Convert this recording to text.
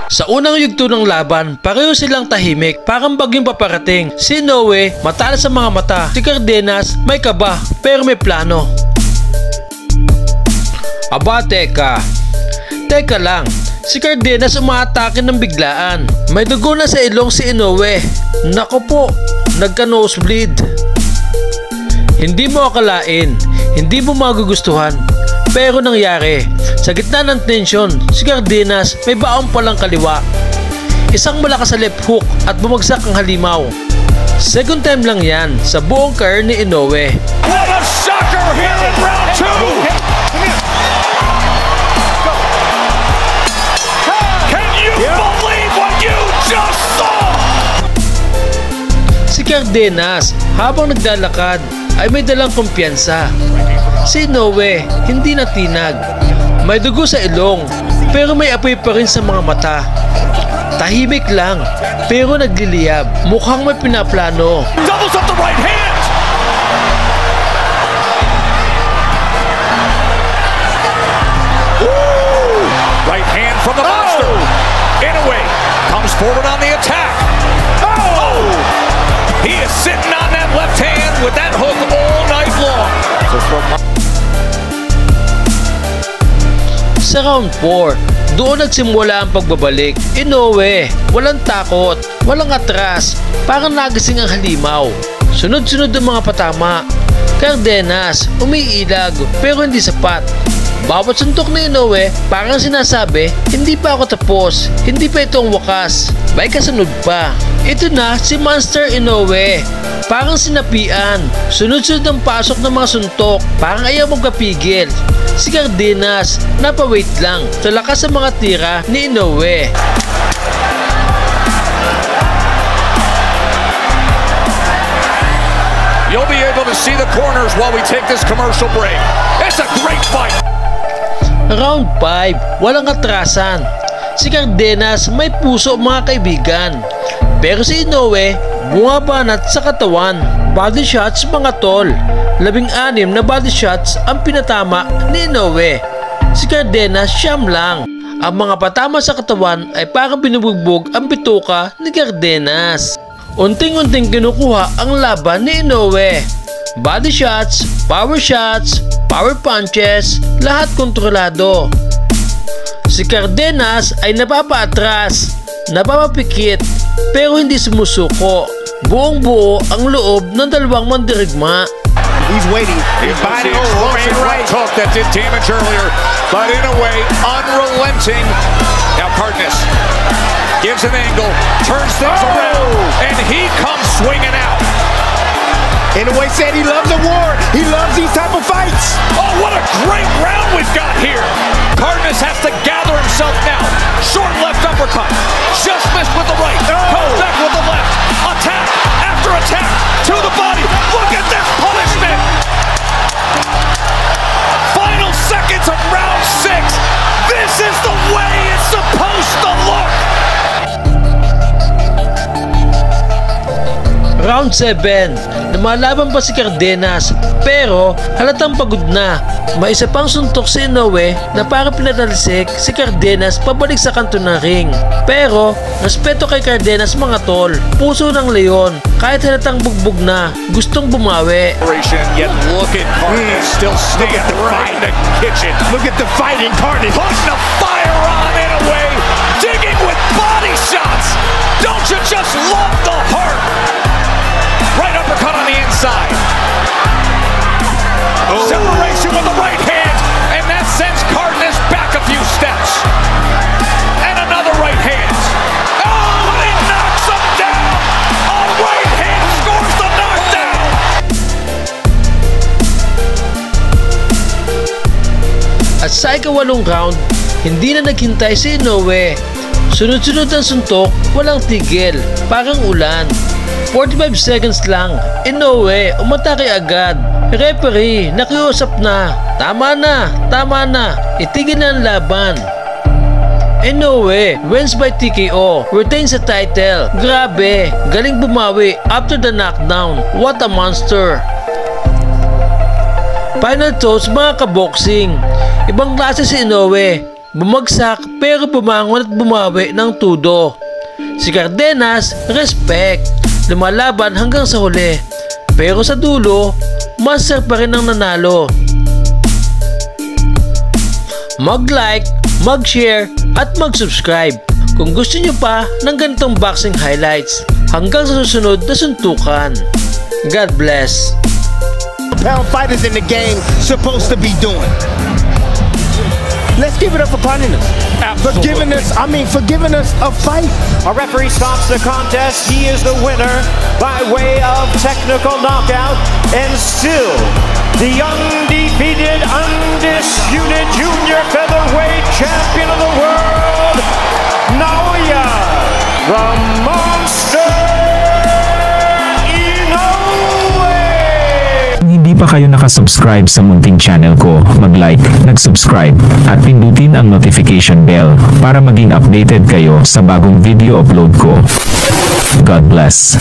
Sa unang yugto ng laban, pareho silang tahimik, parang bagyong paparating. Si Inoue, matalas sa mga mata. Si Cardenas, may kaba, pero may plano. Aba, teka lang. Si Cardenas umaatake ng biglaan. May dugo na sa ilong si Inoue. Nako po, nagka-nosebleed. Hindi mo akalain, hindi mo magugustuhan. Pero nangyari, sa gitna ng tensyon, si Cardenas may baong palang kaliwa. Isang malakas sa left hook at bumagsak ang halimaw. Second time lang yan sa buong career ni Inoue. What a shocker here in round 2! Can you believe what you just saw? Si Cardenas, habang naglalakad, ay may dalang kumpiyansa. Si Inoue, hindi natinag. May dugo sa ilong, pero may apoy pa rin sa mga mata. Tahimik lang, pero nagliliyab. Mukhang may pinaplano. Doubles up the right hand! Ooh! Right hand from the monster. Inoue comes forward on the attack. Oh! He is sitting on that left hand with that hook all night long. Sa round 4, doon nagsimula ang pagbabalik. Inoue, walang takot, walang atras, parang nagising ang halimaw. Sunod-sunod ang mga patama. Cardenas, umiilag pero hindi sapat. Bawat suntok ni Inoue, parang sinasabi, hindi pa ako tapos, hindi pa ito ang wakas, may kasunod pa. Ito na si Monster Inoue, parang sinapian, sunod-sunod ang pasok ng mga suntok, parang ayaw magpapigil. Si Cardenas, napawait lang sa lakas ng mga tira ni Inoue. You'll be able to see the corners while we take this commercial break. It's a great fight. Round 5, walang atrasan. Si Cardenas may puso mga kaibigan. Pero si Inoue, bumabanat sa katawan. Body shots mga tol. 16 na body shots ang pinatama ni Inoue. Si Cardenas siyam lang. Ang mga patama sa katawan ay parang binubugbog ang bituka ni Cardenas. Unting-unting kinukuha ang laban ni Inoue. Body shots, power punches, lahat kontrolado. Si Cardenas ay napapaatras, napapapikit, pero hindi sumusuko. Buong buo ang loob ng dalawang mandirigma. He's waiting. He's biting a right hook that did damage earlier, but Inoue, unrelenting. Now Cardenas gives an angle, turns things around, and he comes swinging out. Inoue said he loves a war. He loves these type of fights. Oh, what a great round we've got here. Cardenas has to gather himself now. Short left uppercut. Just missed with the right. Comes back with the left. Attack after attack to the body. Look at this punishment. Final seconds of round 6. This is the way it's supposed to look. Round 7, lumalaban pa si Cardenas pero halatang pagod na. May isa pang suntok si Inoue na parang pinatalisik si Cardenas pabalik sa kanto ng ring. Pero respeto kay Cardenas mga tol, puso ng leon, kahit halatang bugbog na, gustong bumawi. Yet look at Cardenas still staying right in the kitchen. Look at the fighting Cardenas. Putting the fire on Inoue, digging with body shots. Don't you just love the heart? Right uppercut on the inside. Oh. Separation with the right hand, and that sends Cardenas back a few steps. And another right hand. Oh, and he knocks him down. A right hand scores the knockdown. At sa ikawalong round, hindi na naghintay si Inoue. Sunod-sunod ang suntok, walang tigil, parang ulan. 45 seconds lang, Inoue, umatake agad. Referee, nakiusap na. Tama na, itigil na ang laban. Inoue wins by TKO, retains the title. Grabe, galing bumawi after the knockdown. What a monster. Final thoughts mga kaboxing. Ibang klase si Inoue. bumagsak pero bumangon at bumawi ng tudo. Si Cardenas, respect, lumalaban hanggang sa huli. Pero sa dulo, master pa rin ang nanalo. Mag-like, mag-share at mag-subscribe kung gusto nyo pa ng ganitong boxing highlights. Hanggang sa susunod na suntukan. God bless. Pound fighters in the game supposed to be doing. Let's give it up for punting us. For giving us a fight. A referee stops the contest. He is the winner by way of technical knockout, and still the undefeated, undisputed junior featherweight champion of the world, Naoya, the Monster Inoue. Kung hindi pa kayo nakasubscribe sa munting channel ko, mag-like, nag-subscribe, at pindutin ang notification bell para maging updated kayo sa bagong video upload ko. God bless.